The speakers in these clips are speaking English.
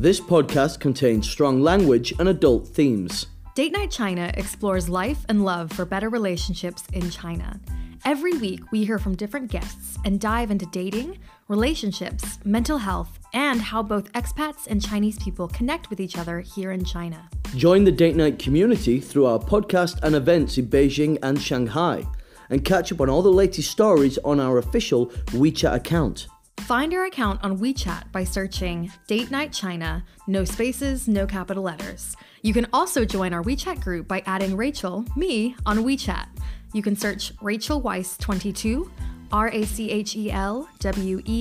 This podcast contains strong language and adult themes. Date Night China explores life and love for better relationships in China. Every week, we hear from different guests and dive into dating, relationships, mental health, and how both expats and Chinese people connect with each other here in China. Join the Date Night community through our podcast and events in Beijing and Shanghai, and catch up on all the latest stories on our official WeChat account. Find our account on WeChat by searching Date Night China, no spaces, no capital letters. You can also join our WeChat group by adding Rachel, me, on WeChat. You can search Rachel Weiss 22, RACHEL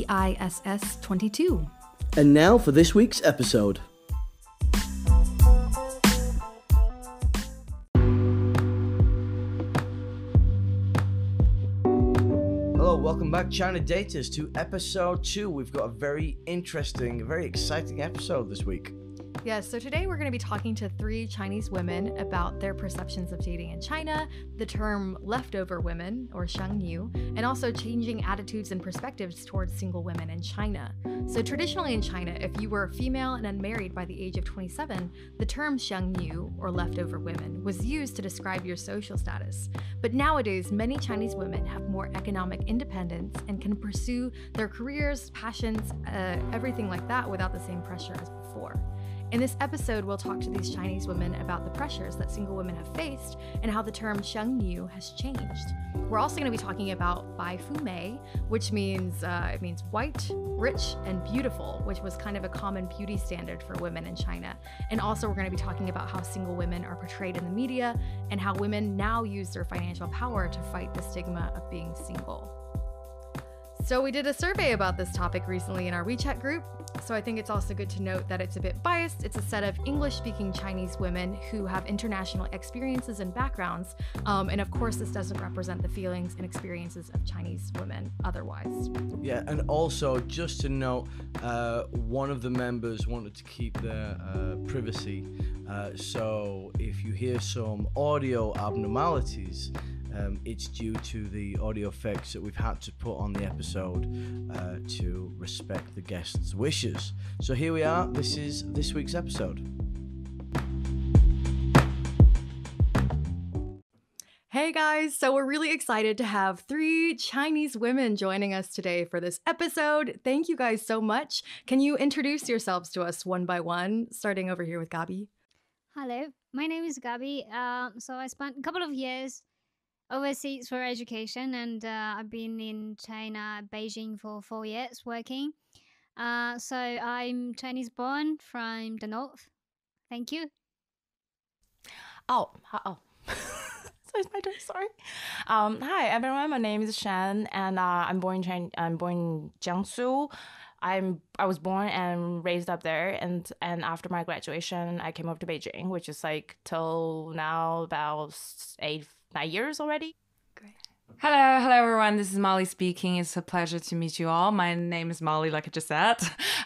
WEISS 22. And now for this week's episode. Hello, welcome back, China Daters, to episode 2. We've got a very interesting, very exciting episode this week. Yes, so today we're going to be talking to 3 Chinese women about their perceptions of dating in China, the term leftover women, or shèngnប៉u, and also changing attitudes and perspectives towards single women in China. So traditionally in China, if you were female and unmarried by the age of 27, the term shèngnប៉u, or leftover women, was used to describe your social status. But nowadays, many Chinese women have more economic independence and can pursue their careers, passions, everything like that without the same pressure as before. In this episode, we'll talk to these Chinese women about the pressures that single women have faced and how the term shèngnប៉u has changed. We're also going to be talking about Báifùměi, which means it means white, rich, and beautiful, which was kind of a common beauty standard for women in China. And also, we're going to be talking about how single women are portrayed in the media and how women now use their financial power to fight the stigma of being single. So we did a survey about this topic recently in our WeChat group, so I think it's also good to note that it's a bit biased. It's a set of English-speaking Chinese women who have international experiences and backgrounds, and of course this doesn't represent the feelings and experiences of Chinese women otherwise. Yeah, and also just to note, one of the members wanted to keep their privacy, so if you hear some audio abnormalities, it's due to the audio effects that we've had to put on the episode to respect the guests' wishes. So here we are, this is this week's episode. Hey guys, so we're really excited to have 3 Chinese women joining us today for this episode. Thank you guys so much. Can you introduce yourselves to us one by one, starting over here with Gabi? Hello, my name is Gabi. So I spent a couple of years overseas for education, and I've been in China, Beijing for 4 years working. So I'm Chinese born from the north. Thank you. So it's my turn, sorry. Hi everyone, my name is Shan, and I'm born in Jiangsu. I was born and raised up there, and after my graduation, I came up to Beijing, which is like till now about 9 years already. Great. Hello everyone, this is Molly speaking. It's a pleasure to meet you all. My name is Molly, like I just said.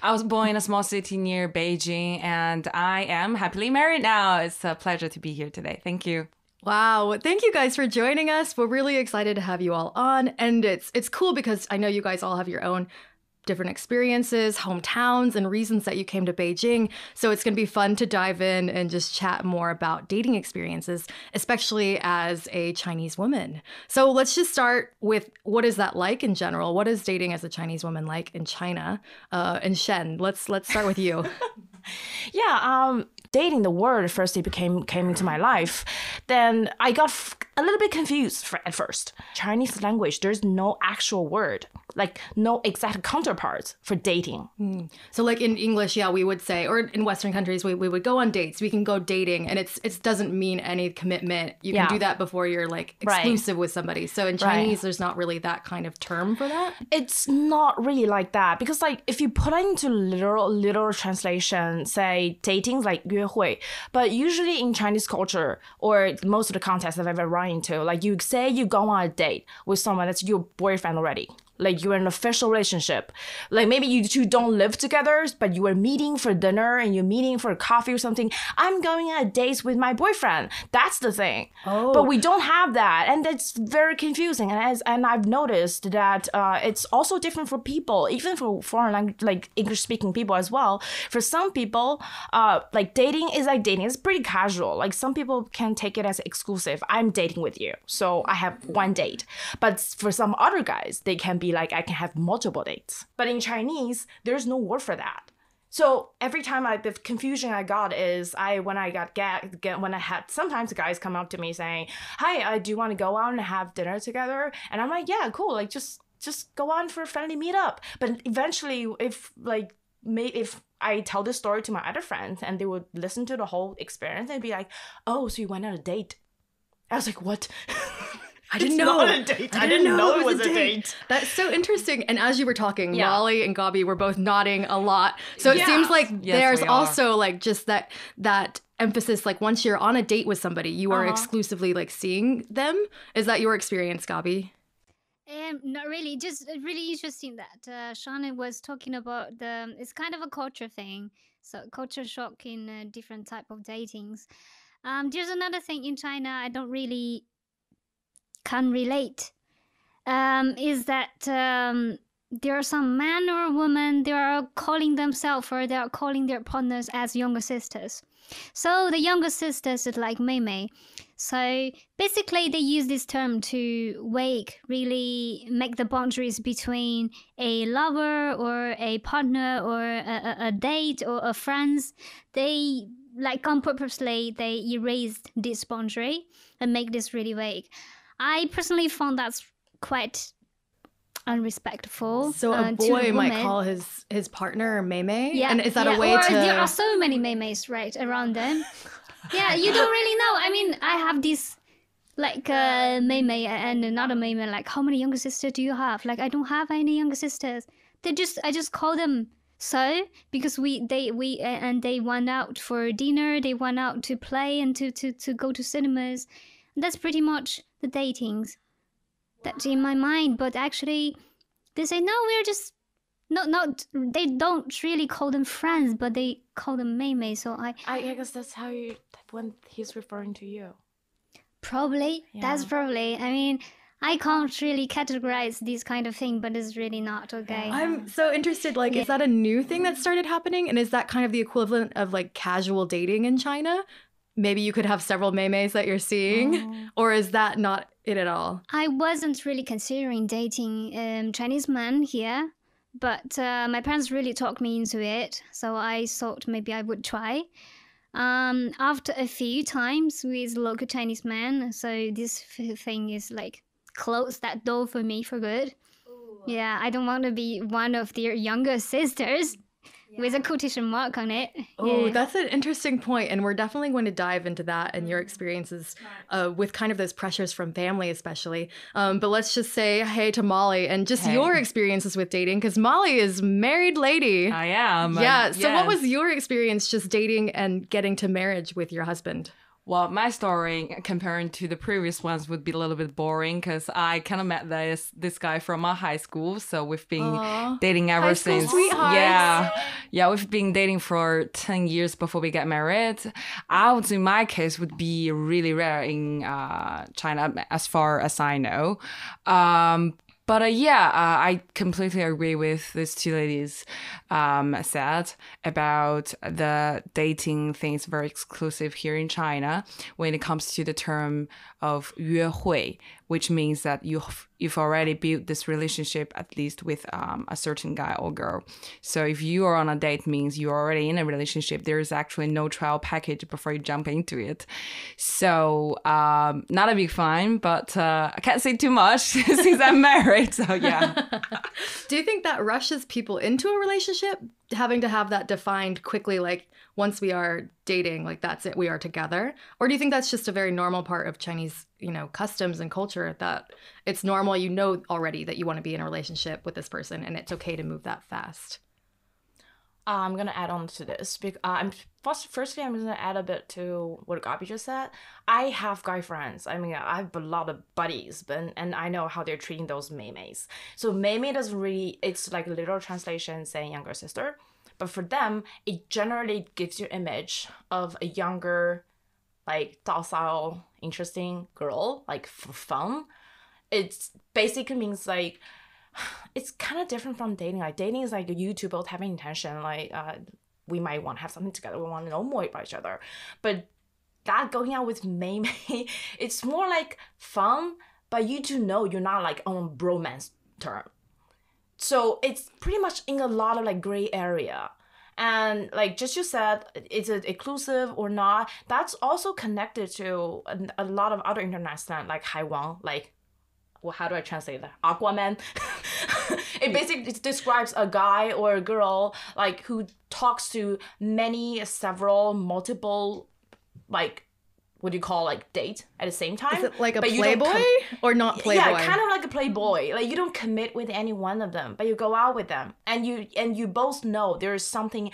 I was born in a small city near Beijing, and I am happily married now. It's a pleasure to be here today. Thank you. Wow, thank you guys for joining us. We're really excited to have you all on, and it's cool because I know you guys all have your own different experiences, hometowns, and reasons that you came to Beijing. So it's going to be fun to dive in and just chat more about dating experiences, especially as a Chinese woman. So let's just start with, what is that like in general? What is dating as a Chinese woman like in China? And Shen, let's start with you. Dating, the word first it came into my life, then I got a little bit confused at first. Chinese language, there's no actual word, like no exact counterparts for dating. So like in English, we would say, or in Western countries, we would go on dates. We can go dating, and it doesn't mean any commitment. You can do that before you're like exclusive with somebody. So in Chinese, there's not really that kind of term for that. It's not really like that, because like if you put it into literal translation, say dating like 约会, but usually in Chinese culture or most of the contexts I've ever run into, like you say you go on a date with someone that's your boyfriend already. like you're in an official relationship. Like maybe you two don't live together, but you are meeting for dinner and you're meeting for coffee or something. I'm going on a date with my boyfriend. That's the thing. But we don't have that, and that's very confusing. And I've noticed that it's also different for people, even for foreign language, like English speaking people as well. For some people, like dating is like dating. It's pretty casual. Like some people can take it as exclusive. I'm dating with you, so I have one date. But for some other guys, they can be like, I can have multiple dates. But in Chinese, there's no word for that. So every time the confusion I got is when I had sometimes guys come up to me saying, hi, do you want to go out and have dinner together? And I'm like, yeah, cool. Like just go on for a friendly meetup. But eventually, if I tell this story to my other friends and they would listen to the whole experience, they'd be like, oh, so you went on a date? I was like, what? I didn't know. Not a date. I didn't know it was a date. That's so interesting. And as you were talking, Molly and Gabi were both nodding a lot. So it seems like there's also like just that emphasis, like once you're on a date with somebody, you are exclusively like seeing them. Is that your experience, Gabi? Not really. Just really interesting that Shannon was talking about it's kind of a culture thing. So culture shock in different type of datings. There's another thing in China I don't really can relate, is that there are some man or woman, they are calling themselves or they are calling their partners as younger sisters. So the younger sisters is like mèimei. So basically they use this term to really make the boundaries between a lover or a partner or a date or a friends. They like on purposely they erased this boundary and make this really vague. I personally found that's quite unrespectful. So a boy might call his partner mèimei? Yeah. And is that a way to... There are so many mèimeis, right, around them. Yeah, you don't really know. I mean, I have this, like, mèimei and another mèimei, like, how many younger sisters do you have? Like, I don't have any younger sisters. I just call them so because they went out for dinner, they went out to play and to go to cinemas. That's pretty much the datings that's in my mind. But actually, they say, no, we're just... Not they don't really call them friends, but they call them mèimei. So I guess that's when he's referring to you. Probably. Yeah. That's probably. I mean, I can't really categorize this kind of thing, but it's really not okay. I'm so interested, like, is that a new thing that started happening? And is that kind of the equivalent of, like, casual dating in China? Maybe you could have several mèimeis that you're seeing? Or is that not it at all? I wasn't really considering dating Chinese men here, but my parents really talked me into it. So I thought maybe I would try. After a few times with local Chinese men, so this thing is like closed that door for me for good. Ooh. Yeah, I don't want to be one of their younger sisters. With a quotation mark on it. Oh, that's an interesting point. And we're definitely going to dive into that and your experiences with kind of those pressures from family especially. But let's just say hey to Molly and just your experiences with dating, because Molly is a married lady. I am. Yeah. So what was your experience just dating and getting to marriage with your husband? Well, my story, comparing to the previous ones, would be a little bit boring because I kind of met this guy from my high school. So we've been dating ever since. Sweethearts. Yeah, we've been dating for 10 years before we get married. I would say my case would be really rare in China, as far as I know. But I completely agree with these two ladies said about the dating things very exclusive here in China when it comes to the term of 约会, which means that you've already built this relationship at least with a certain guy or girl. So if you are on a date, means you're already in a relationship. There is actually no trial package before you jump into it. So not a big fan, but I can't say too much since I'm married. So yeah. Do you think that rushes people into a relationship, having to have that defined quickly, like once we are dating, like that's it, we are together? Or do you think that's just a very normal part of Chinese, customs and culture, that it's normal, already that you want to be in a relationship with this person and it's okay to move that fast? I'm gonna add on to this. Firstly, I'm gonna add a bit to what Gabi just said. I have guy friends. I mean, I have a lot of buddies, and I know how they're treating those meimeis. So meimei doesn't really. It's like a literal translation saying younger sister, but for them, it generally gives you image of a younger, like docile, interesting girl, like for fun. It basically means like. It's kind of different from dating. Like dating is like you two both having intention. Like we might want to have something together. We want to know more about each other. But that going out with meimei, it's more like fun. But you two know you're not like on bromance term. So it's pretty much in a lot of like gray area. And like just you said, is it inclusive or not? That's also connected to a lot of other internet slang like hǎiwáng, like. Well, how do I translate that? Aquaman. It basically describes a guy or a girl like who talks to several, multiple, like what do you call like date at the same time? Is it like a playboy or not playboy? Yeah, kind of like a playboy. Like you don't commit with any one of them, but you go out with them, and you both know there is something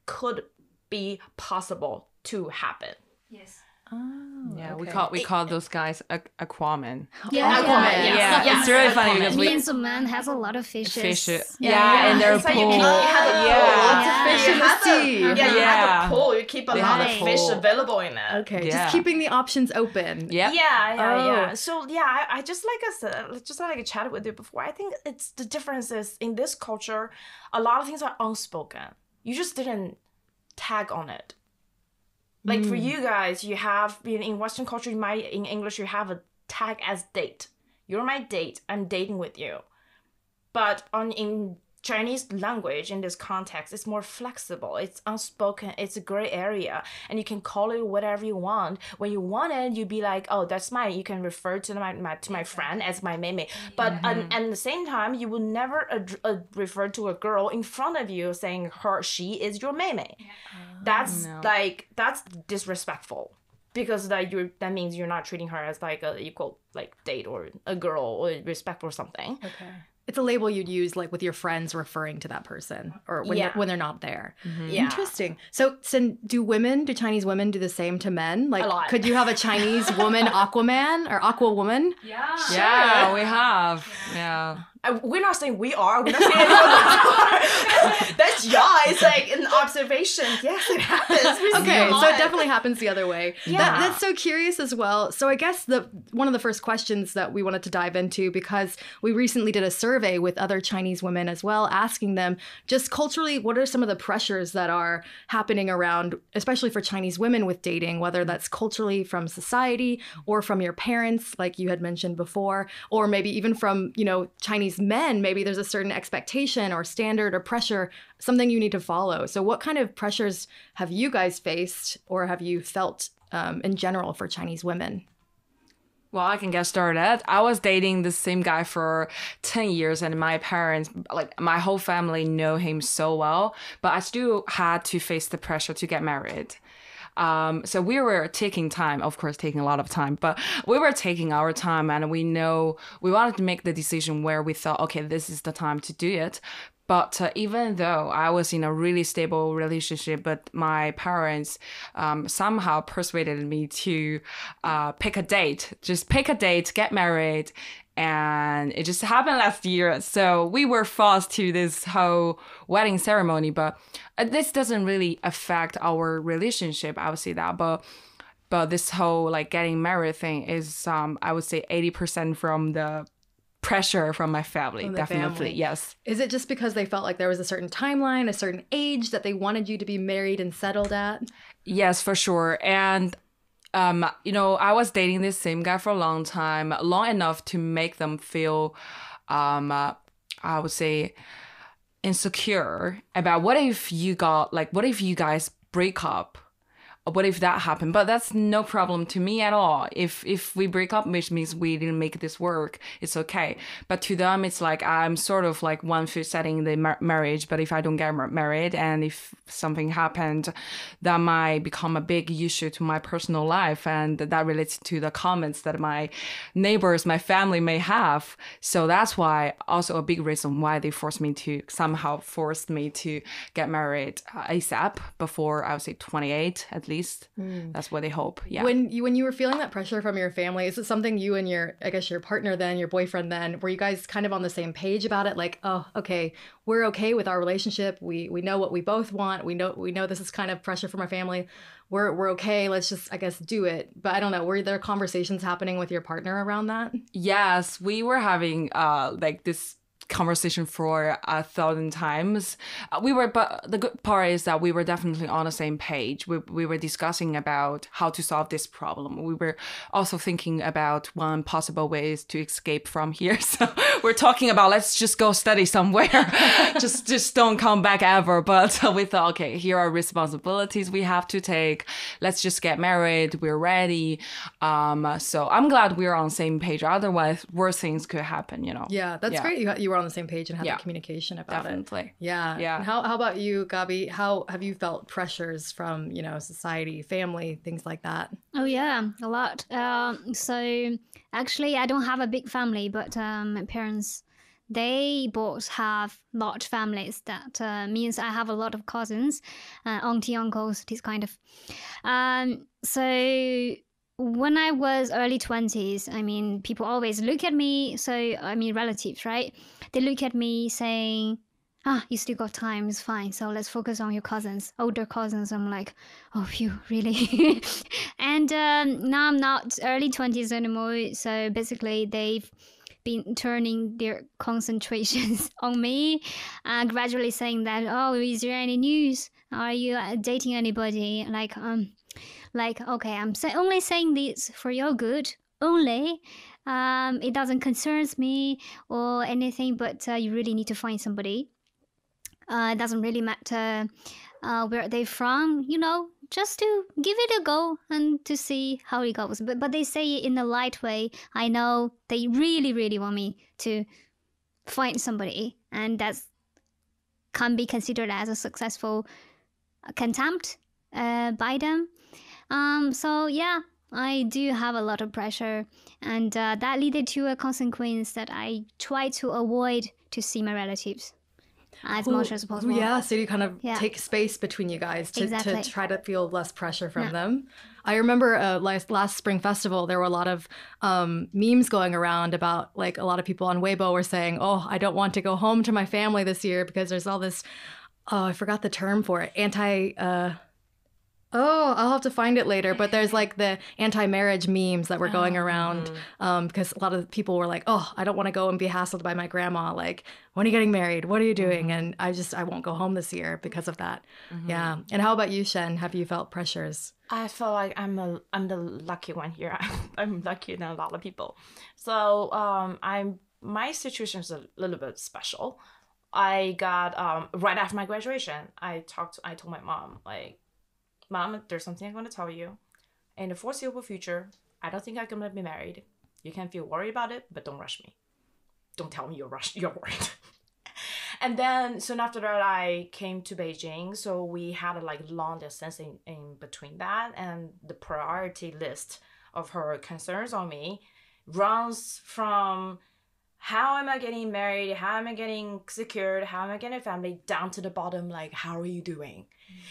could be possible to happen. Yes. Oh, yeah, okay. we call those guys Aquaman. Yeah, Aquaman. Yeah, it's really funny because means a man has a lot of fishes. Yeah, in their It's like pool. you Lots of fish in the sea. Yeah, you have a pool. You keep a They lot have of a fish pool. available in it. Okay, Yeah. just keeping the options open. Yep. Yeah. So yeah, I just like I said, just like I chatted with you before. I think it's the difference is in this culture, a lot of things are unspoken. You just didn't tag on it. Like for you guys, you have in Western culture, in English, you have a tag as date. You're my date. I'm dating with you. But in Chinese language, in this context, it's more flexible. It's unspoken. It's a gray area, and you can call it whatever you want. When you want it, you be like, "Oh, that's mine." You can refer to my friend as my mèimei. But and at the same time, you will never refer to a girl in front of you saying she is your mèimei. That's that's disrespectful. Because that means you're not treating her as like a equal like date or a girl or respect or something. Okay. It's a label you'd use like with your friends referring to that person or when they're not there. Yeah. Interesting. So do Chinese women do the same to men? Like A lot. could you have a Chinese woman Aquaman or Aqua woman? Yeah, we have. Yeah. We're not saying we are. We're not saying anyone are. That's it's like an observation. Yes, it happens. Okay, so it definitely happens the other way. Yeah. That's so curious as well. So I guess one of the first questions that we wanted to dive into, because we recently did a survey with other Chinese women as well, asking them just culturally, what are some of the pressures that are happening around, especially for Chinese women with dating, whether that's culturally from society or from your parents, like you had mentioned before, or maybe even from, Chinese men, maybe there's a certain expectation or standard or pressure, something you need to follow. So what kind of pressures have you guys faced or have you felt in general for Chinese women? Well, I can get started. I was dating the same guy for 10 years and my parents, like my whole family know him so well, but I still had to face the pressure to get married. So we were taking time, of course, taking a lot of time, but we were taking our time and we wanted to make the decision where we thought, okay, this is the time to do it. But even though I was in a really stable relationship, but my parents somehow persuaded me to pick a date, get married. And it just happened last year. So we were forced to this whole wedding ceremony. But this doesn't really affect our relationship, I would say that. But this whole like getting married thing is, I would say 80% from the pressure from my family, definitely. Family. Yes. Is it just because they felt like there was a certain timeline, a certain age that they wanted you to be married and settled at? Yes, for sure. And I was dating this same guy for a long time, long enough to make them feel, I would say, insecure about what if you guys break up what if that happened? But that's no problem to me at all. If we break up, which means we didn't make this work, it's okay. But to them, it's like I'm sort of like one foot setting the marriage. But if I don't get married, and if something happened, that might become a big issue to my personal life, and that relates to the comments that my neighbors, my family may have. So that's why also a big reason why they forced me to get married ASAP before I would say 28 at least. That's what they hope. Yeah. When you were feeling that pressure from your family, is it something you and your partner then, your boyfriend then, were you guys kind of on the same page about it? Like, oh, okay, we're okay with our relationship. We know what we both want. We know this is kind of pressure from our family. We're okay. Let's just, I guess, do it. But I don't know. Were there conversations happening with your partner around that? Yes, we were having like this conversation for 1,000 times. But the good part is that we were definitely on the same page. We were discussing about how to solve this problem. We were also thinking about one possible ways to escape from here. So we're talking about let's just go study somewhere. just don't come back ever. But we thought, okay, here are responsibilities we have to take. Let's just get married. We're ready. So I'm glad we're on the same page. Otherwise, worse things could happen, you know. Yeah, that's great. You were on the same page and had that communication about definitely. it. Yeah. And how about you, Gabi? How have you felt pressures from, society, family, things like that? Oh yeah, a lot. So actually, I don't have a big family, but my parents, they both have large families. That means I have a lot of cousins, auntie, uncles, this kind of. So when I was early 20s, I mean, people always look at me. So, I mean, relatives, right? They look at me saying, you still got time, it's fine. So let's focus on your cousins, older cousins. I'm like, oh, phew, really? And now I'm not early 20s anymore. So basically, they've been turning their concentrations on me, gradually saying that, oh, is there any news? Are you dating anybody? Like, okay, I'm only saying this for your good, only. It doesn't concern me or anything, but you really need to find somebody. It doesn't really matter where they're from, just to give it a go and to see how it goes. But they say it in a light way. I know they really, really want me to find somebody, and that can be considered as a successful contempt by them. So yeah, I do have a lot of pressure, and that led to a consequence that I try to avoid to see my relatives as much as possible. Yeah, so you kind of take space between you guys to try to feel less pressure from them. I remember last Spring Festival, there were a lot of memes going around about, like, a lot of people on Weibo were saying, oh, I don't want to go home to my family this year because there's all this, I forgot the term for it, I'll have to find it later. But there's like the anti-marriage memes that were going around because a lot of people were like, oh, I don't want to go and be hassled by my grandma. Like, when are you getting married? What are you doing? And I won't go home this year because of that. Yeah. And how about you, Shen? Have you felt pressures? I feel like I'm the lucky one here. I'm luckier than a lot of people. So my situation is a little bit special. I got right after my graduation, I told my mom, like, Mom, there's something I'm going to tell you. In the foreseeable future, I don't think I'm going to be married. You can feel worried about it, but don't rush me. Don't tell me you're worried. And then soon after that, I came to Beijing. So we had a long distance in between that. And the priority list of her concerns on me runs from how am I getting married? How am I getting secured? How am I getting a family? Down to the bottom, like, how are you doing?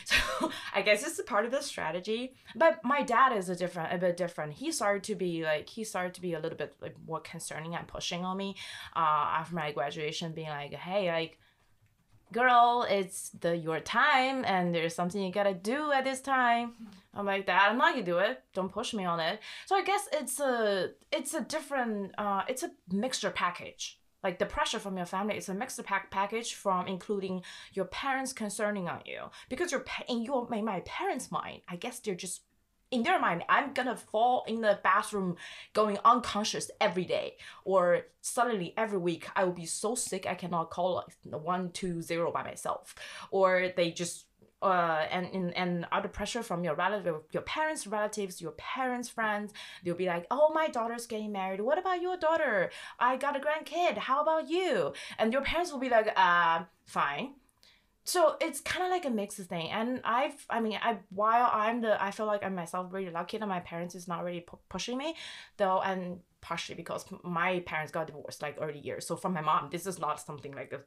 So I guess it's a part of the strategy. But my dad is a bit different. He started to be a little bit more concerning and pushing on me after my graduation, being like, hey, like, girl, it's your time and there's something you gotta do at this time. I'm like, Dad, I'm not gonna do it. Don't push me on it. So I guess it's a different, it's a mixture package. Like, the pressure from your family is a mixed package from including your parents concerning on you. Because in my parents' mind, I guess they're just, in their mind, I'm gonna fall in the bathroom going unconscious every day. Or suddenly every week, I will be so sick I cannot call 120 by myself. Or they just and other pressure from your relative, your parents' relatives, your parents' friends. They'll be like, oh, my daughter's getting married. What about your daughter? I got a grandkid. How about you? And your parents will be like, fine. So it's kind of like a mixed thing. And I feel like I'm myself really lucky that my parents is not really pushing me, though, and partially because my parents got divorced like early years. So from my mom, this is not something like a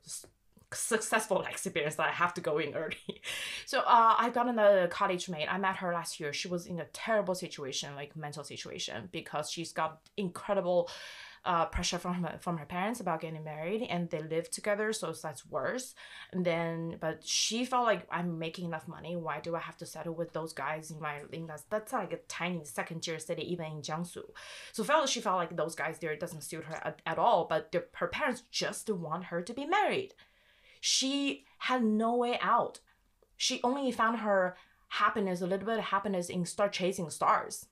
successful experience that I have to go in early. So I've got another college mate. I met her last year. She was in a terrible situation, like mental situation, because she's got incredible pressure from her parents about getting married, and they live together, so that's worse. And then, but she felt like, I'm making enough money. Why do I have to settle with those guys that's like a tiny second-tier city, even in Jiangsu. So she felt like those guys there doesn't suit her at all. But her parents just want her to be married. She had no way out. She only found her happiness, a little bit of happiness, in start chasing stars.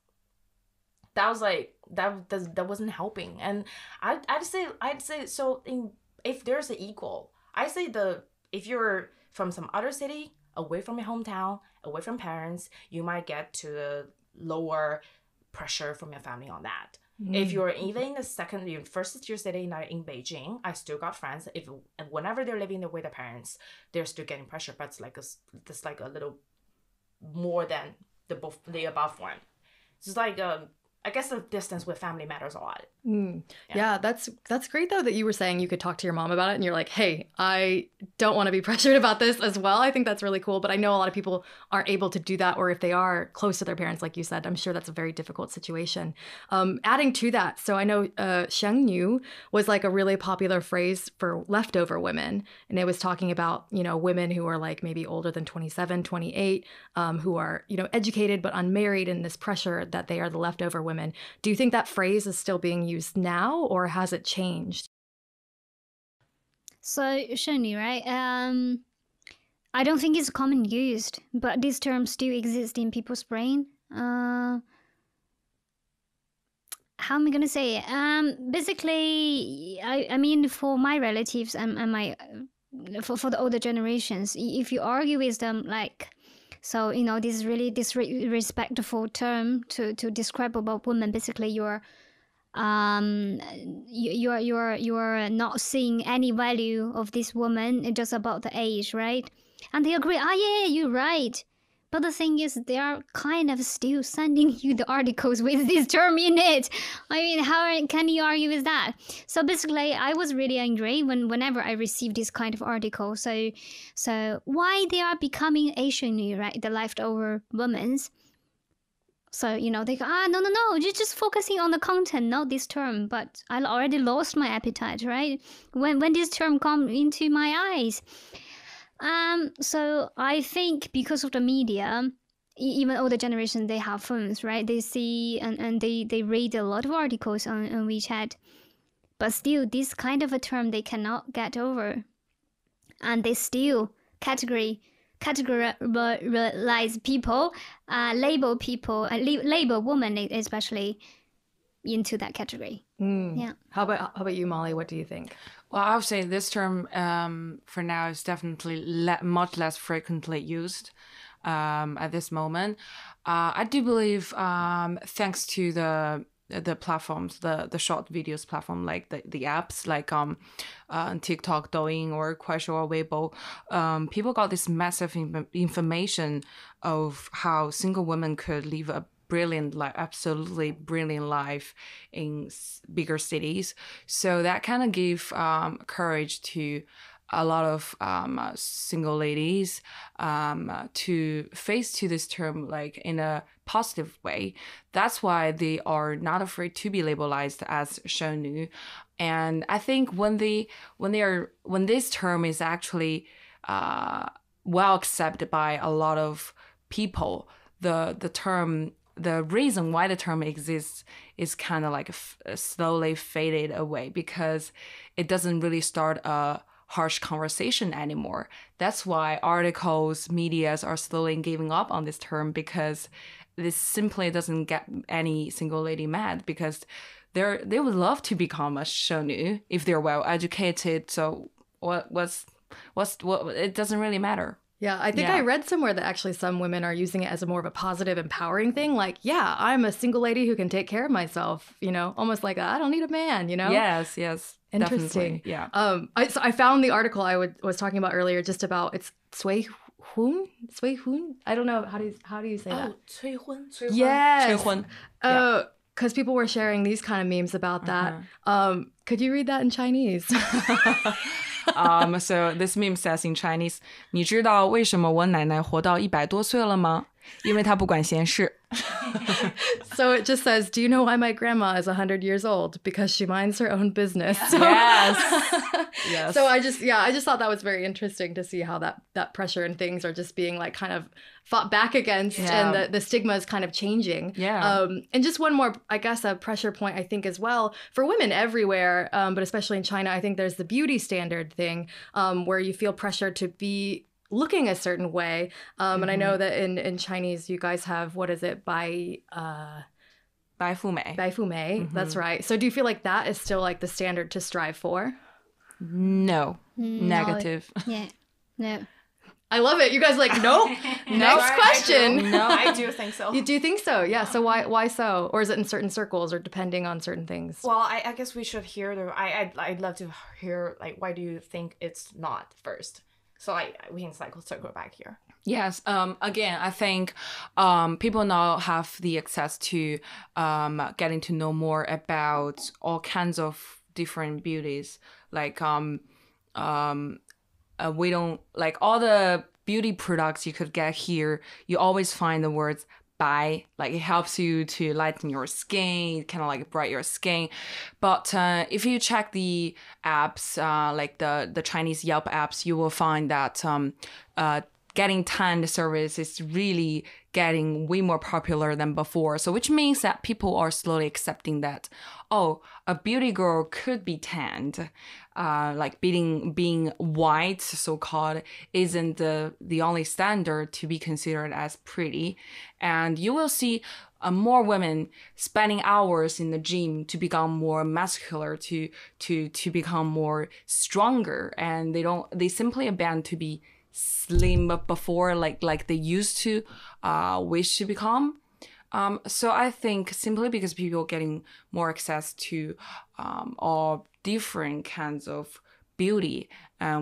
That was like, that wasn't helping. And I'd say so. If there's an equal, I say if you're from some other city, away from your hometown, away from parents, you might get to the lower pressure from your family on that. If you're even in the first tier city in Beijing, I still got friends. Whenever they're living with their parents, they're still getting pressure, but it's like a little more than the above one. It's like I guess the distance with family matters a lot. Yeah, that's great though that you were saying you could talk to your mom about it and you're like, hey, I don't want to be pressured about this as well. I think that's really cool. But I know a lot of people aren't able to do that, or if they are close to their parents, like you said, I'm sure that's a very difficult situation. Adding to that, so I know shèngnǔ was like a really popular phrase for leftover women. And it was talking about, women who are like maybe older than 27, 28, who are, educated but unmarried, and this pressure that they are the leftover women. Do you think that phrase is still being used now, or has it changed? So, shèngnǔ, right? I don't think it's common used, but this term still exists in people's brain. How am I gonna say it? Basically, I mean, for my relatives and my for the older generations, if you argue with them, like, so this is really disrespectful term to describe about women. Basically, you're not seeing any value of this woman. It's just about the age, right? And they agree, yeah, you're right. But the thing is, they are kind of still sending you the articles with this term in it. I mean, how can you argue with that? So basically, I was really angry whenever I received this kind of article. So why they are becoming Asian, right? The leftover women's. So, they go, no, you're just focusing on the content, not this term. But I already lost my appetite, right? When this term come into my eyes. So I think because of the media, even older generation, they have phones, right? They see and they read a lot of articles on WeChat. But still, this kind of a term they cannot get over. And they still categorize people, label people, label women especially into that category. Yeah. How about you, Molly? What do you think? Well, I would say this term for now is definitely much less frequently used at this moment. I do believe thanks to the platforms, the short videos platform, like the apps like TikTok, Douyin, or Kuaishou or Weibo, people got this massive information of how single women could live a brilliant life, absolutely brilliant life in bigger cities. So that kind of gave courage to a lot of single ladies to face to this term like in a positive way. That's why they are not afraid to be labelized as shèngnǔ. And I think when this term is actually well accepted by a lot of people, the reason why the term exists is kind of like slowly faded away, because it doesn't really start a harsh conversation anymore. That's why articles, medias are slowly giving up on this term, because this simply doesn't get any single lady mad, because they would love to become a shèngnǔ if they're well educated. So what it doesn't really matter. Yeah, I think I read somewhere that actually some women are using it as a more of a positive, empowering thing. Like, yeah, I'm a single lady who can take care of myself, almost like I don't need a man, Yes, Interesting. Definitely. Yeah. So I found the article I was talking about earlier just about it's Sui Hun? I don't know. How do you say that? 催婚. Yes. 催婚. Because people were sharing these kind of memes about that. Could you read that in Chinese? So this meme says in Chinese, 你知道为什么我奶奶活到100多岁了吗？因为她不管闲事。So it just says, do you know why my grandma is 100 years old? Because she minds her own business. Yes. So I just thought that was very interesting to see how that pressure and things are just being like kind of fought back against and the stigma is kind of changing. Yeah. And just one more, I guess, a pressure point, I think, as well, for women everywhere, but especially in China, I think there's the beauty standard thing where you feel pressure to be looking a certain way. And I know that in Chinese, you guys have, what is it, Báifùměi. That's right. So do you feel like that is still like the standard to strive for? No. Negative. Yeah. No. I love it. You guys like, nope. Next question. No, I do think so. You do think so? Yeah. So why so? Or is it in certain circles or depending on certain things? Well, I guess we should hear I'd love to hear, like, why do you think it's not first? So we can circle back here. Yes. Again, I think people now have the access to getting to know more about all kinds of different beauties. Like we don't like all the beauty products you could get here. You always find the words "bai," like it helps you to lighten your skin, kind of like bright your skin. But if you check the apps, like the Chinese Yelp apps, you will find that getting tan service is really getting way more popular than before. So which means that people are slowly accepting that, oh, a beauty girl could be tanned. Like being white, so-called, isn't the only standard to be considered as pretty. And you will see more women spending hours in the gym to become more muscular, to become more stronger. And they simply abandon to be slim before, like they used to wish to become. So I think simply because people are getting more access to all different kinds of beauty,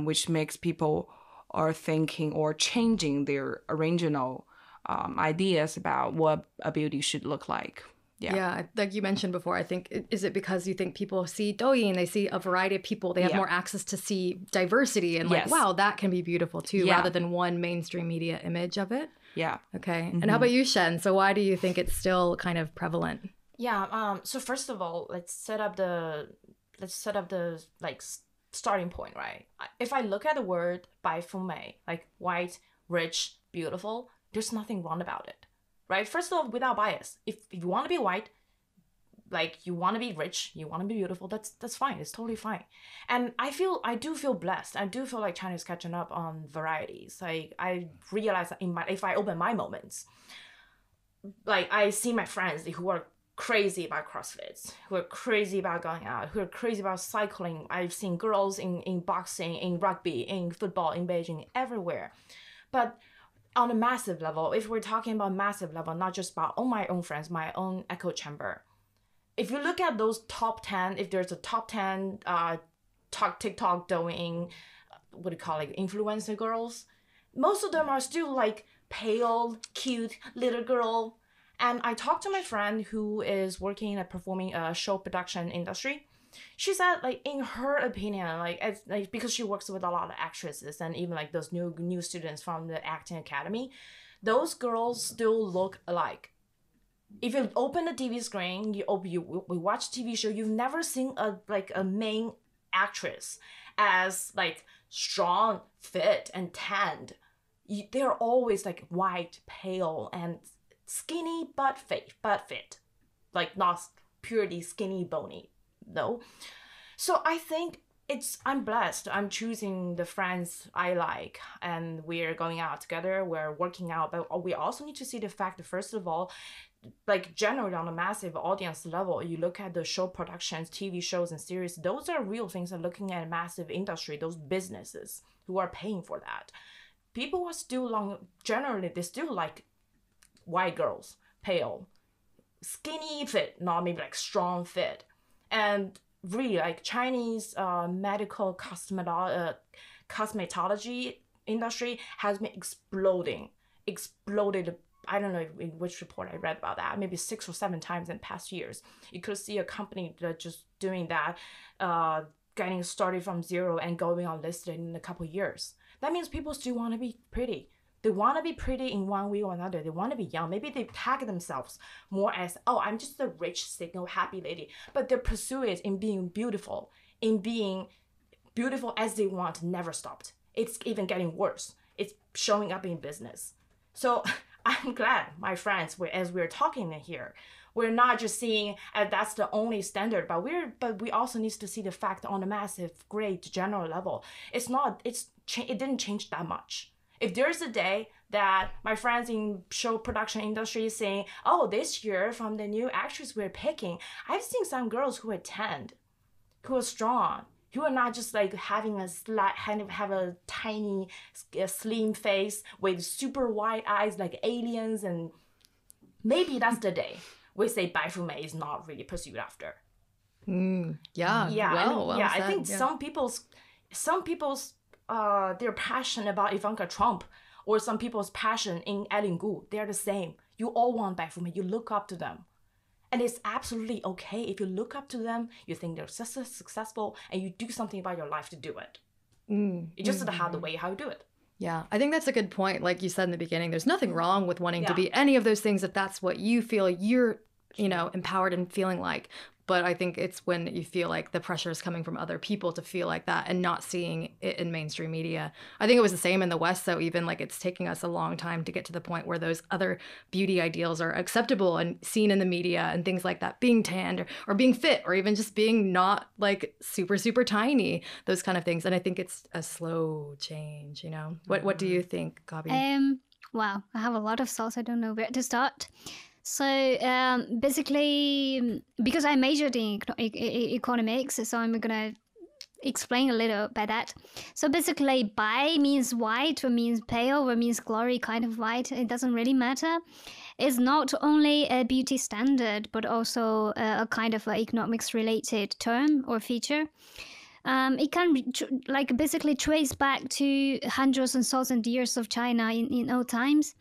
which makes people are thinking or changing their original ideas about what a beauty should look like. Yeah, like you mentioned before, I think, is it because you think people see Douyin, they see a variety of people, they have more access to see diversity and like, wow, that can be beautiful too, rather than one mainstream media image of it? Yeah. Okay. And how about you, Shen? So why do you think it's still kind of prevalent? Yeah. So first of all, let's set up the like starting point, right? If I look at the word Báifùměi, like white, rich, beautiful, there's nothing wrong about it. Right? First of all, without bias. If you want to be white, like you want to be rich, you want to be beautiful, that's fine. It's totally fine. And I do feel blessed. I do feel like China is catching up on varieties. Like I realize that if I open my moments, like I see my friends who are crazy about CrossFits, who are crazy about going out, who are crazy about cycling. I've seen girls in boxing, in rugby, in football, in Beijing, everywhere. But on a massive level, if we're talking about massive level, not just about my own friends, my own echo chamber. If you look at those top 10, if there's a top 10 TikTok doing, what do you call it, influencer girls, most of them are still like pale, cute little girl. And I talked to my friend who is working at performing a show production industry. She said, like, in her opinion, like because she works with a lot of actresses and even like those new students from the acting academy, those girls still look alike. If you open the TV screen, we watch TV show, you've never seen a main actress as like strong, fit, and tanned. They're always like white, pale, and skinny but fit, like not purely skinny, bony. No. So I think I'm blessed. I'm choosing the friends I like and we're going out together, we're working out, but we also need to see the fact that, first of all, like generally on a massive audience level, you look at the show productions, TV shows and series, those are real things. And looking at a massive industry, those businesses who are paying for that. people are still generally, they still like white girls, pale, skinny fit, not maybe like strong fit. And really like Chinese medical cosmetology industry has been exploded. I don't know in which report I read about that, maybe 6 or 7 times in past years. You could see a company that just doing that, getting started from zero and going unlisted in a couple of years. That means people still want to be pretty. They want to be pretty in one way or another. They want to be young. Maybe they tag themselves more as, oh, I'm just a rich, single, happy lady. But their pursuit is in being beautiful as they want, never stopped. It's even getting worse. It's showing up in business. So I'm glad, my friends, as we're talking in here, we're not just seeing that's the only standard, but we also need to see the fact on a massive, great general level. It didn't change that much. If there's a day that my friends in show production industry is saying, oh, this year from the new actress we're picking, I've seen some girls who are tanned, who are strong, who are not just like having have a tiny, slim face with super wide eyes like aliens. And maybe that's the day we say Báifùměi is not really pursued after. I think some people's their passion about Ivanka Trump or some people's passion in Ellen Gu, they're the same. You all want Báifùměi. You look up to them. And it's absolutely okay if you look up to them, you think they're successful, and you do something about your life to do it. It's just the way how you do it. Yeah, I think that's a good point. Like you said in the beginning, there's nothing wrong with wanting to be any of those things if that's what you feel you're, empowered and feeling like. But I think it's when you feel like the pressure is coming from other people to feel like that and not seeing it in mainstream media. I think it was the same in the West, though, even like it's taking us a long time to get to the point where those other beauty ideals are acceptable and seen in the media and things like that, being tanned or being fit or even just being not like super, super tiny, those kind of things. And I think it's a slow change, What do you think, Gabi? Wow, I have a lot of thoughts. I don't know where to start. So basically, because I majored in economics, so I'm going to explain a little by that. So basically, Bai means white or means pale or means glory kind of white. It doesn't really matter. It's not only a beauty standard, but also a kind of economics related term or feature. It can basically trace back to hundreds and thousands of years of China in old times.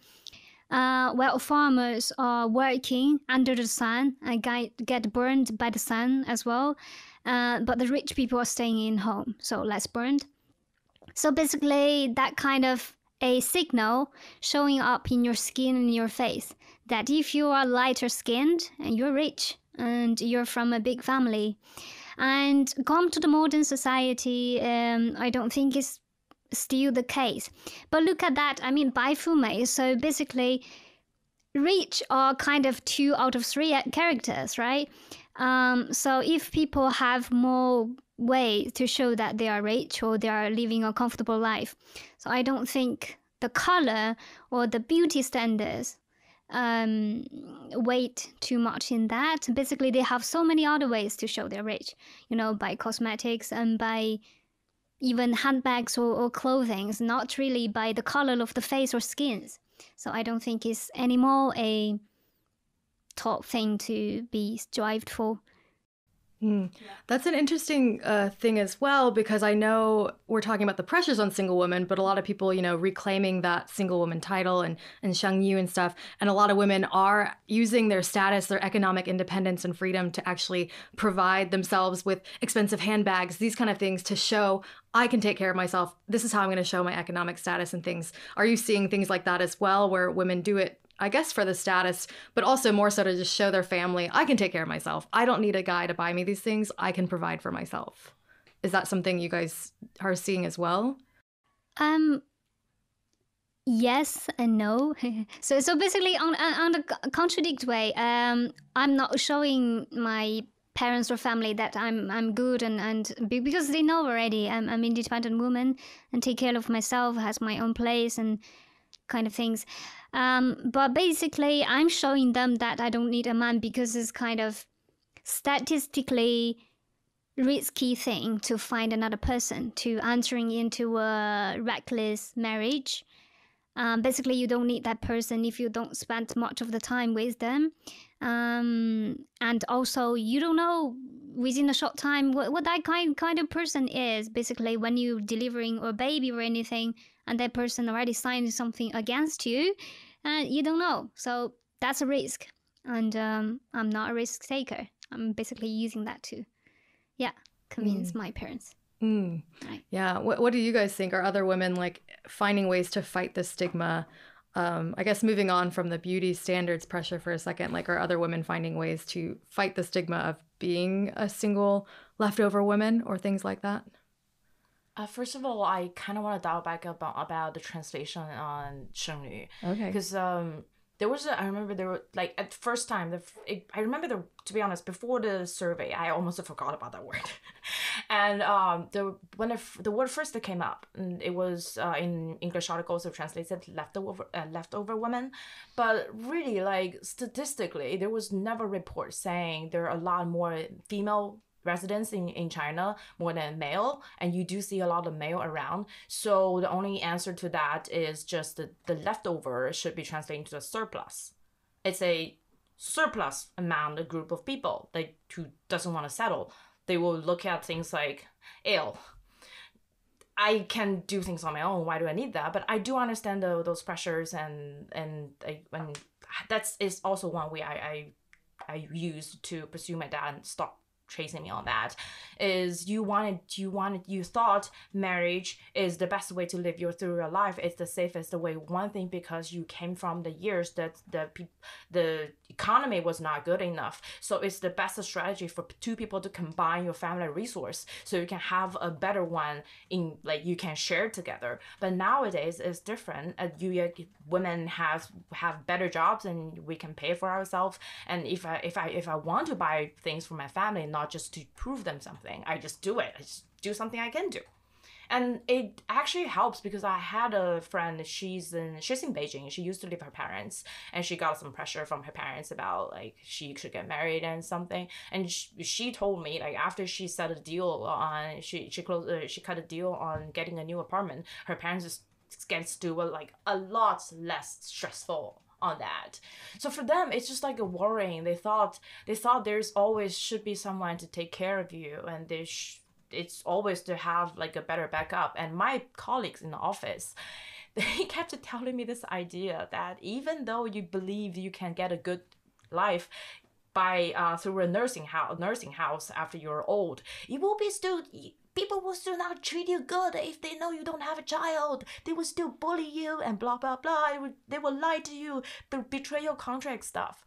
While farmers are working under the sun and get burned by the sun as well, but the rich people are staying in home, so less burned. So basically, that kind of a signal showing up in your skin and your face that if you are lighter skinned and you're rich and you're from a big family, and come to the modern society, I don't think it's still the case. But look at that. I mean, Báifùměi. So basically, rich are kind of 2 out of 3 characters, right? So if people have more ways to show that they are rich or they are living a comfortable life, so I don't think the color or the beauty standards weight too much in that. Basically, they have so many other ways to show they're rich, by cosmetics and by even handbags or clothing, not really by the color of the face or skins. So I don't think it's anymore a top thing to be strived for. That's an interesting thing as well, because I know we're talking about the pressures on single women, but a lot of people, reclaiming that single woman title and shèngnប៉u and stuff. And a lot of women are using their status, their economic independence and freedom to actually provide themselves with expensive handbags, these kind of things to show I can take care of myself. This is how I'm going to show my economic status and things. Are you seeing things like that as well, where women do it, I guess, for the status, but also more so to just show their family, I can take care of myself. I don't need a guy to buy me these things. I can provide for myself. Is that something you guys are seeing as well? Yes and no. So basically, on the contradict way, I'm not showing my parents or family that I'm good and because they know already I'm an independent woman and take care of myself, has my own place and kind of things. But basically, I'm showing them that I don't need a man because it's kind of statistically risky thing to find another person, to entering into a reckless marriage. Basically, you don't need that person if you don't spend much of the time with them. And also, you don't know within a short time what that kind of person is. Basically, when you're delivering a baby or anything, and that person already signed something against you, you don't know. So that's a risk. And I'm not a risk taker. I'm basically using that to, convince my parents. Right. Yeah. What do you guys think? Are other women like finding ways to fight the stigma? I guess moving on from the beauty standards pressure for a second, like are other women finding ways to fight the stigma of being a single leftover woman or things like that? First of all, I kind of want to dial back about the translation on 生女. Okay. Because I remember there were, like, at first time, I remember, to be honest, before the survey, I almost forgot about that word. And when the word first came up, it was in English articles, it translated leftover women. But really, like, statistically, there was never a report saying there are a lot more female residents in China more than male, and you do see a lot of male around. So the only answer to that is just the leftover should be translated into a surplus. It's a surplus amount, a group of people who doesn't want to settle. They will look at things like, ew, I can do things on my own. Why do I need that? But I do understand those pressures, and that is also one way I used to pursue my dad and stop chasing me on that, is you thought marriage is the best way to live through your life. It's the safest way. One thing, because you came from the years that the economy was not good enough, so it's the best strategy for two people to combine your family resource so you can have a better one in, like, you can share together. But nowadays it's different. Women have better jobs and we can pay for ourselves, and if I want to buy things for my family, not just to prove them something, I just do it. I just do something I can do. And it actually helps, because I had a friend, she's in Beijing. She used to live with her parents, and she got some pressure from her parents about, like, she should get married and something. And she told me, like, after she set a deal on, she cut a deal on getting a new apartment, her parents just gets to like a lot less stressful on that. So for them, it's just like a worrying. They thought there's always should be someone to take care of you, and it's always to have like a better backup. And my colleagues in the office, they kept telling me this idea that even though you believe you can get a good life by through a nursing house after you're old, people will still not treat you good if they know you don't have a child. They will still bully you and blah blah blah. They will lie to you, betray your contract stuff.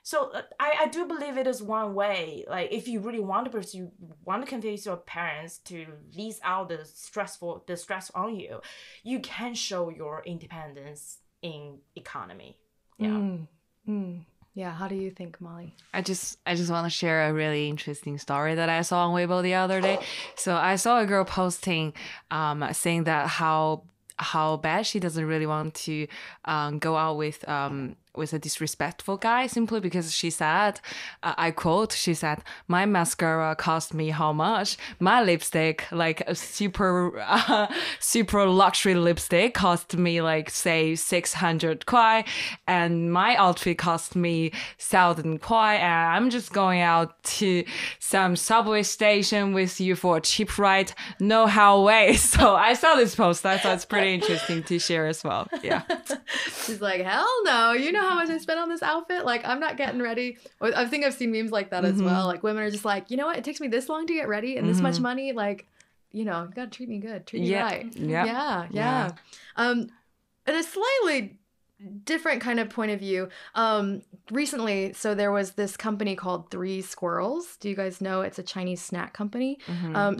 So I do believe it is one way. Like, if you really want to convince your parents to lease out the stress on you, you can show your independence in economy. Yeah. Yeah, how do you think, Molly? I just want to share a really interesting story that I saw on Weibo the other day. So I saw a girl posting, saying that how bad she doesn't really want to go out with a disrespectful guy, simply because she said, I quote, she said, "My mascara cost me how much? My lipstick, like a super luxury lipstick, cost me like, say, 600 kwai, and my outfit cost me 1,000 kwai, and I'm just going out to some subway station with you for a cheap ride. No how way." So I saw this post. I thought it's pretty interesting to share as well. Yeah. She's like, hell no, you know how much I spent on this outfit? Like, I'm not getting ready. I think I've seen memes like that as well. Like, women are just like, you know what? It takes me this long to get ready and this much money. Like, you know, you gotta treat me good. Treat me right. Yeah. And a slightly different kind of point of view. Recently, so there was this company called Three Squirrels. Do you guys know? It's a Chinese snack company.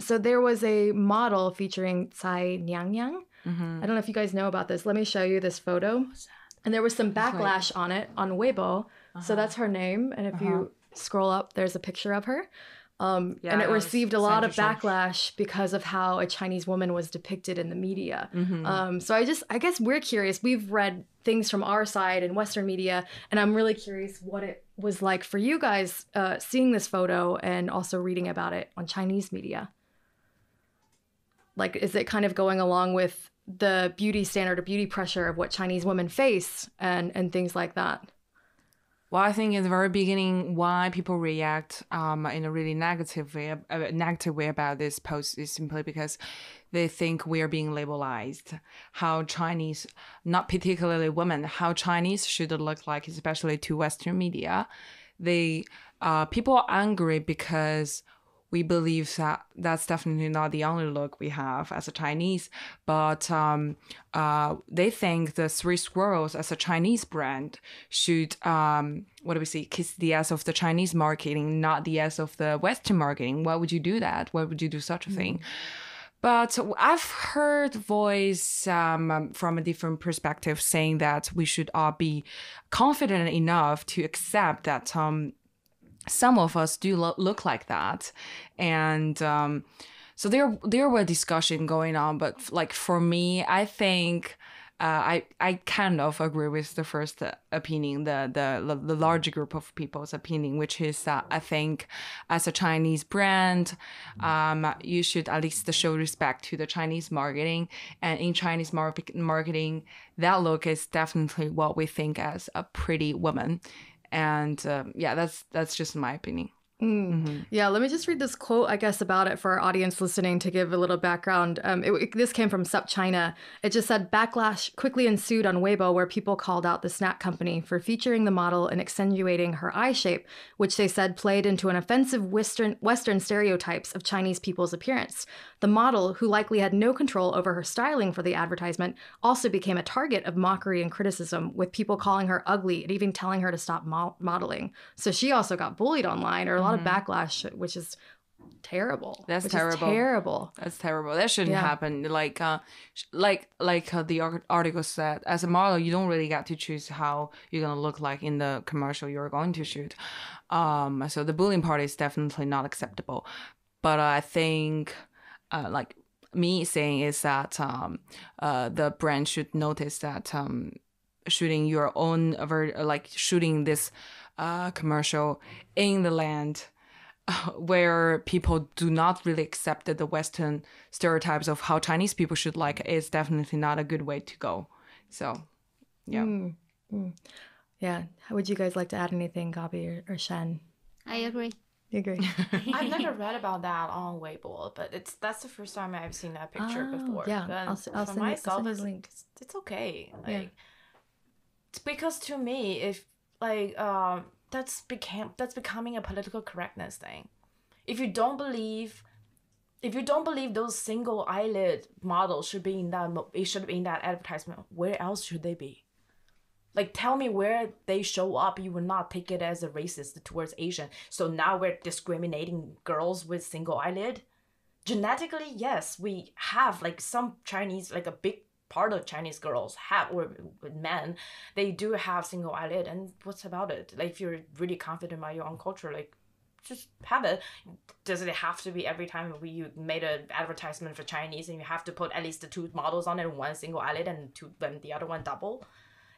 So there was a model featuring Cài Niángniáng. I don't know if you guys know about this. Let me show you this photo. And there was some backlash on it on Weibo. So that's her name. And if you scroll up, there's a picture of her. And it received a lot of backlash because of how a Chinese woman was depicted in the media. So I guess we're curious. We've read things from our side in Western media, and I'm really curious what it was like for you guys seeing this photo and also reading about it on Chinese media. Like, is it kind of going along with the beauty standard or beauty pressure of what Chinese women face and things like that? Well, I think in the very beginning, why people react in a really negative way about this post is simply because they think we are being labelized. How Chinese, not particularly women, how Chinese should look like, especially to Western media. People are angry because we believe that that's definitely not the only look we have as a Chinese, but they think the Three Squirrels as a Chinese brand should, kiss the ass of the Chinese marketing, not the ass of the Western marketing. Why would you do that? Why would you do such a thing? But I've heard voice from a different perspective saying that we should all be confident enough to accept that some of us do look like that. And so there were discussion going on, but like for me, I think I kind of agree with the first opinion, the larger group of people's opinion, which is that I think as a Chinese brand, you should at least show respect to the Chinese marketing. And in Chinese marketing, that look is definitely what we think as a pretty woman. And that's just my opinion. Yeah, let me just read this quote, I guess, about it for our audience listening to give a little background. This came from Sup China. It just said, backlash quickly ensued on Weibo, where people called out the snack company for featuring the model and accentuating her eye shape, which they said played into an offensive Western stereotypes of Chinese people's appearance. The model, who likely had no control over her styling for the advertisement, also became a target of mockery and criticism, with people calling her ugly and even telling her to stop modeling. So she also got bullied online, or a lot of backlash, which is terrible. That's terrible. That's terrible. That shouldn't happen. Like the article said, as a model, you don't really get to choose how you're gonna look like in the commercial you're going to shoot. So the bullying part is definitely not acceptable. But I think, like me saying is that the brand should notice that shooting your own, shooting this commercial in the land where people do not really accept the Western stereotypes of how Chinese people should like is definitely not a good way to go. So, yeah. Yeah. Would you guys like to add anything, Gabi or Shen? I agree. You agree? I've never read about that on Weibo, but that's the first time I've seen that picture before. Yeah, I'll for send myself, you a link. It's okay. Like, it's because to me, if like that's becoming a political correctness thing. If you don't believe those single eyelid models should be in that advertisement, where else should they be? Like, tell me where they show up. You will not take it as a racist towards Asian. So now we're discriminating girls with single eyelid. Genetically, yes, we have like some Chinese, like a big part of Chinese girls have, or men, they do have single eyelid. And what's about it? Like, if you're really confident about your own culture, like, just have it. Does it have to be every time you made an advertisement for Chinese and you have to put at least the two models on it, one single eyelid and the other one double?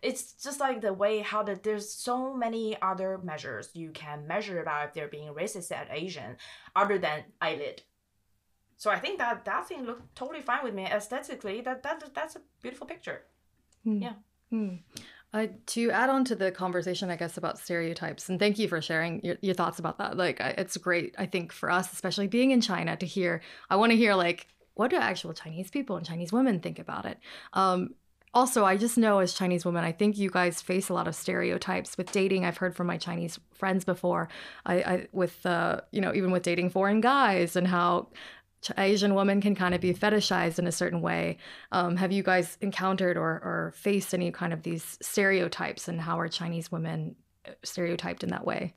It's just like the way there's so many other measures you can measure about if they're being racist at Asian other than eyelid. So I think that thing looked totally fine with me aesthetically. That's a beautiful picture. Yeah. To add on to the conversation, I guess, about stereotypes, and thank you for sharing your thoughts about that. Like, it's great, I think, for us, especially being in China, to hear. I want to hear, like, what do actual Chinese people and Chinese women think about it? Also, I just know as Chinese women, I think you guys face a lot of stereotypes with dating. I've heard from my Chinese friends before, even with dating foreign guys, and how Asian women can kind of be fetishized in a certain way. Have you guys encountered or faced any kind of these stereotypes, and how are Chinese women stereotyped in that way?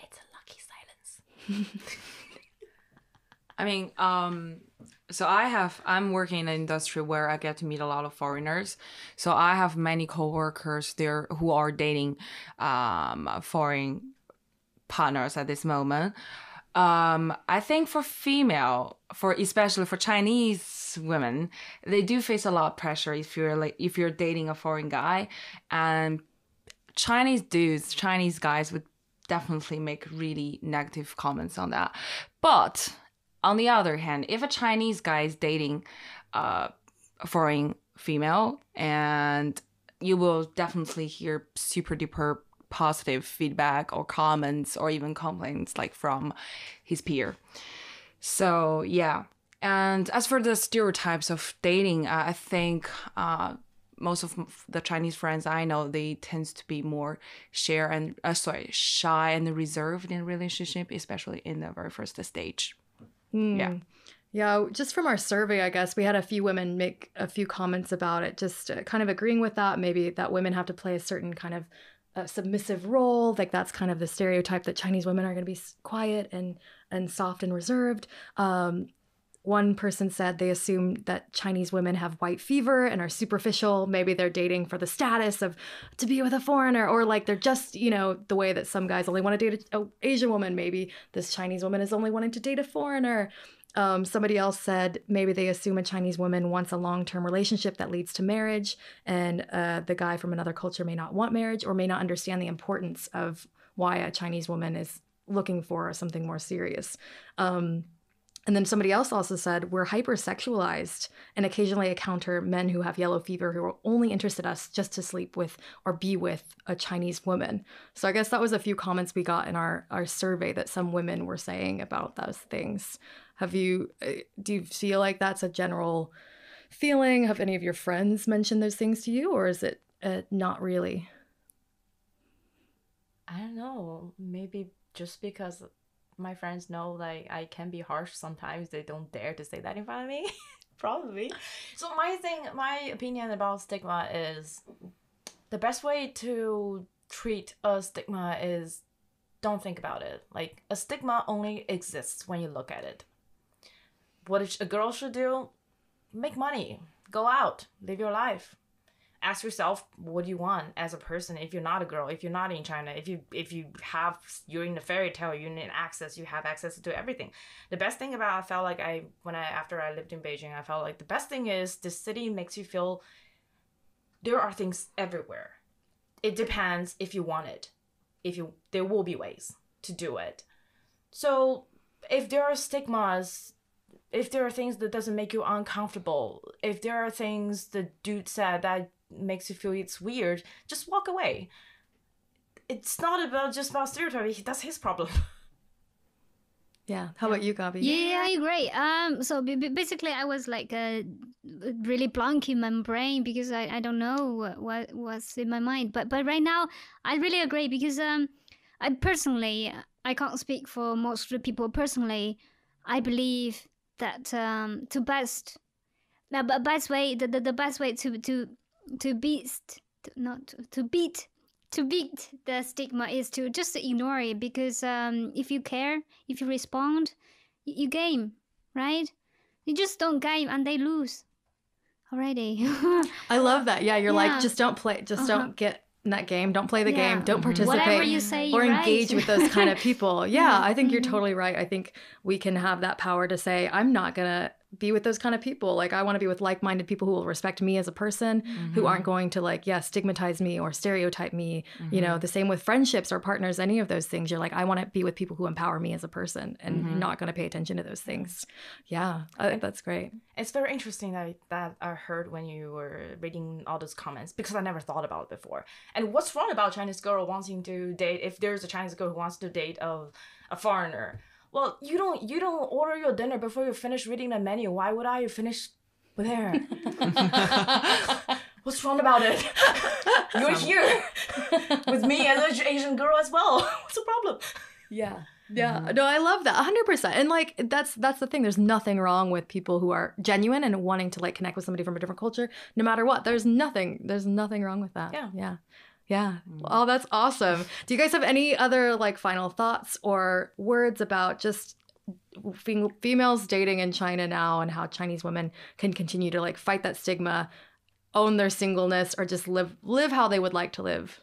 It's a lucky silence. I mean, so I'm working in an industry where I get to meet a lot of foreigners. So I have many coworkers there who are dating foreign partners at this moment. I think for especially for Chinese women, they do face a lot of pressure if you're dating a foreign guy, and Chinese guys would definitely make really negative comments on that. But on the other hand, if a Chinese guy is dating a foreign female, and you will definitely hear super duper positive feedback or comments or even complaints like from his peer. So yeah. And as for the stereotypes of dating, I think most of the Chinese friends I know, they tend to be more shy and reserved in a relationship, especially in the very first stage. Yeah. Yeah, just from our survey, I guess, we had a few women make a few comments about it, just kind of agreeing with that, maybe that women have to play a certain kind of submissive role. Like that's kind of the stereotype that Chinese women are going to be quiet and soft and reserved. One person said they assume that Chinese women have white fever and are superficial. Maybe they're dating for the status of to be with a foreigner, or like they're just, the way that some guys only want to date an Asian woman. Maybe this Chinese woman is only wanting to date a foreigner. Somebody else said maybe they assume a Chinese woman wants a long-term relationship that leads to marriage, and the guy from another culture may not want marriage or may not understand the importance of why a Chinese woman is looking for something more serious. And then somebody else also said, we're hypersexualized and occasionally encounter men who have yellow fever who are only interested in us just to sleep with or be with a Chinese woman. So I guess that was a few comments we got in our survey that some women were saying about those things. Do you feel like that's a general feeling? Have any of your friends mentioned those things to you, or is it not really? I don't know. Maybe just because my friends know like I can be harsh sometimes, they don't dare to say that in front of me. Probably. So my opinion about stigma is the best way to treat a stigma is don't think about it. Like a stigma only exists when you look at it. What a girl should do? Make money, go out, live your life. Ask yourself, what do you want as a person? If you're not a girl, if you're not in China, if you're in the fairy tale, you have access to everything. The best thing about, I felt like after I lived in Beijing, I felt like the best thing is this city makes you feel there are things everywhere. It depends if you want it. There will be ways to do it. So if there are stigmas, if there are things that doesn't make you uncomfortable, if there are things the dude said that makes you feel it's weird, just walk away. It's not just about stereotyping. That's his problem. Yeah. How about you, Gabi? Yeah, I agree. So basically, I was like really blank in my brain because I don't know what was in my mind. But right now, I really agree because I personally, I can't speak for most of the people. Personally, I believe that the best way to beat the stigma is to just ignore it, because if you care, if you respond, you game, right? You just don't game and they lose already. I love that. Yeah, you're like, just don't play, don't get in that game, don't play the game, don't participate. Whatever you say, or you're engage right. with those kind of people. Yeah, I think you're totally right. I think we can have that power to say, I'm not gonna be with those kind of people. Like I want to be with like-minded people who will respect me as a person, who aren't going to stigmatize me or stereotype me. The same with friendships or partners, any of those things. You're like, I want to be with people who empower me as a person and not going to pay attention to those things. Yeah, I think that's great. It's very interesting that I heard when you were reading all those comments, because I never thought about it before. And what's wrong about Chinese girl wanting to date, if there's a Chinese girl who wants to date a foreigner? Well, you don't order your dinner before you finish reading the menu. Why would I finish there? What's wrong about it? You're here with me as an Asian girl as well. What's the problem? Yeah. Yeah. No, I love that. 100%. And that's the thing. There's nothing wrong with people who are genuine and wanting to connect with somebody from a different culture, no matter what. There's nothing wrong with that. Yeah. Yeah. Yeah. Oh, that's awesome. Do you guys have any other final thoughts or words about just females dating in China now and how Chinese women can continue to fight that stigma, own their singleness, or just live how they would like to live?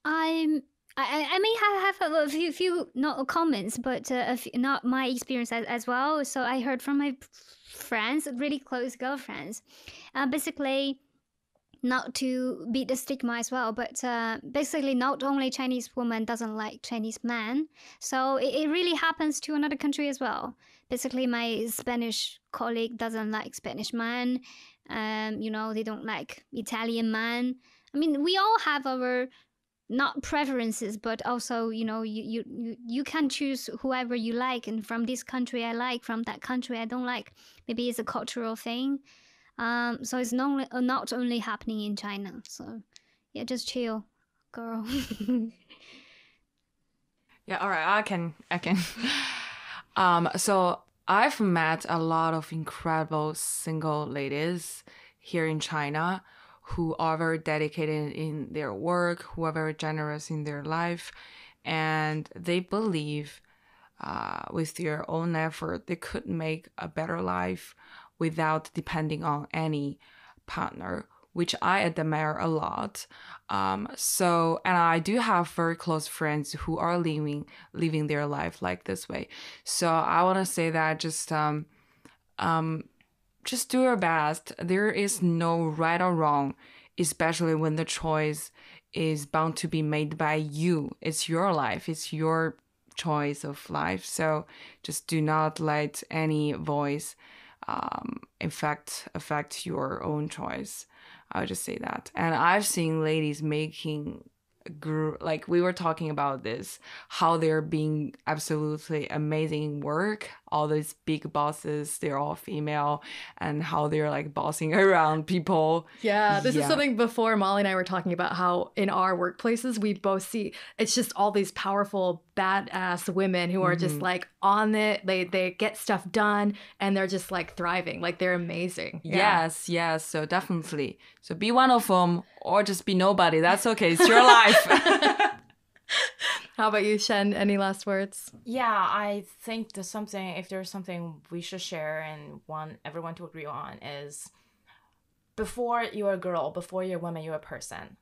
I I may have a few not comments, but not my experience as well. So I heard from my friends, really close girlfriends, basically, not to beat the stigma as well, but basically not only Chinese woman doesn't like Chinese man, so it really happens to another country as well. Basically, my Spanish colleague doesn't like Spanish man, they don't like Italian man. I mean, we all have our not preferences, but also, you can choose whoever you like, and from this country I like, from that country I don't like. Maybe it's a cultural thing. So it's not only happening in China. So yeah, just chill, girl. Yeah, all right, I can. So I've met a lot of incredible single ladies here in China who are very dedicated in their work, who are very generous in their life, and they believe with their own effort they could make a better life without depending on any partner, which I admire a lot. And I do have very close friends who are living their life like this way. So I want to say that just do your best. There is no right or wrong, especially when the choice is bound to be made by you. It's your life. It's your choice of life. So just do not let any voice affect your own choice. I would just say that. And I've seen ladies making like we were talking about this, how they're being absolutely amazing work. All these big bosses, they're all female, and how they're like bossing around people. Yeah, this is something before Molly and I were talking about how in our workplaces we both see it's just all these powerful badass women who are just like on it. They get stuff done and they're just like thriving, like they're amazing. Yeah. Yes. So definitely. So be one of them or just be nobody. That's okay. It's your life. How about you, Shen? Any last words? Yeah, I think if there's something we should share and want everyone to agree on is before you're a girl, before you're a woman, you're a person.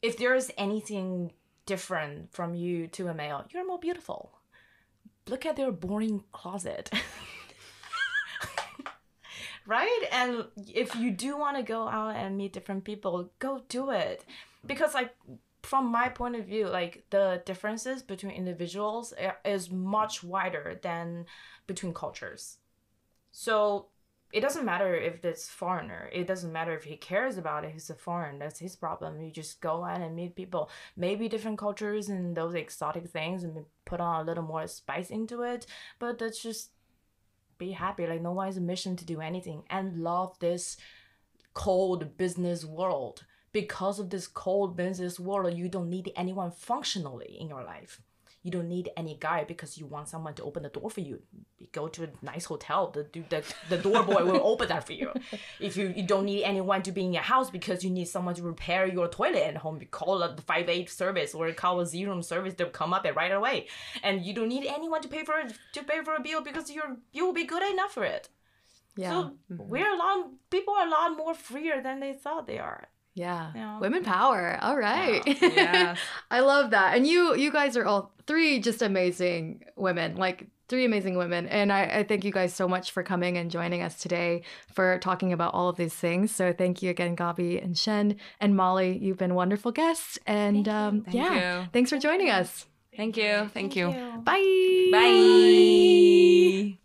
If there's anything different from you to a male, you're more beautiful. Look at their boring closet. Right? And if you do want to go out and meet different people, go do it. Because like from my point of view, like the differences between individuals is much wider than between cultures. So it doesn't matter if it's foreigner. It doesn't matter if he cares about it. He's a foreigner. That's his problem. You just go out and meet people. Maybe different cultures and those exotic things and put on a little more spice into it. But that's just be happy. Like no one has a mission to do anything and love this cold business world. Because of this cold business world, you don't need anyone functionally in your life. You don't need any guy because you want someone to open the door for you. You go to a nice hotel, the door boy will open that for you. If you don't need anyone to be in your house because you need someone to repair your toilet at home, you call the 5-8 service or call a 0 service, they'll come up right away. And you don't need anyone to pay for a bill because you will be good enough for it. Yeah. So people are a lot more freer than they thought they are. Yeah. Women power. All right. Yeah. I love that. And you guys are all three just amazing women, like 3 amazing women. And I thank you guys so much for coming and joining us today for talking about all of these things. So thank you again, Gabi and Shen and Molly. You've been wonderful guests. And Thank you. Thanks for joining us. Thank you. Bye. Bye.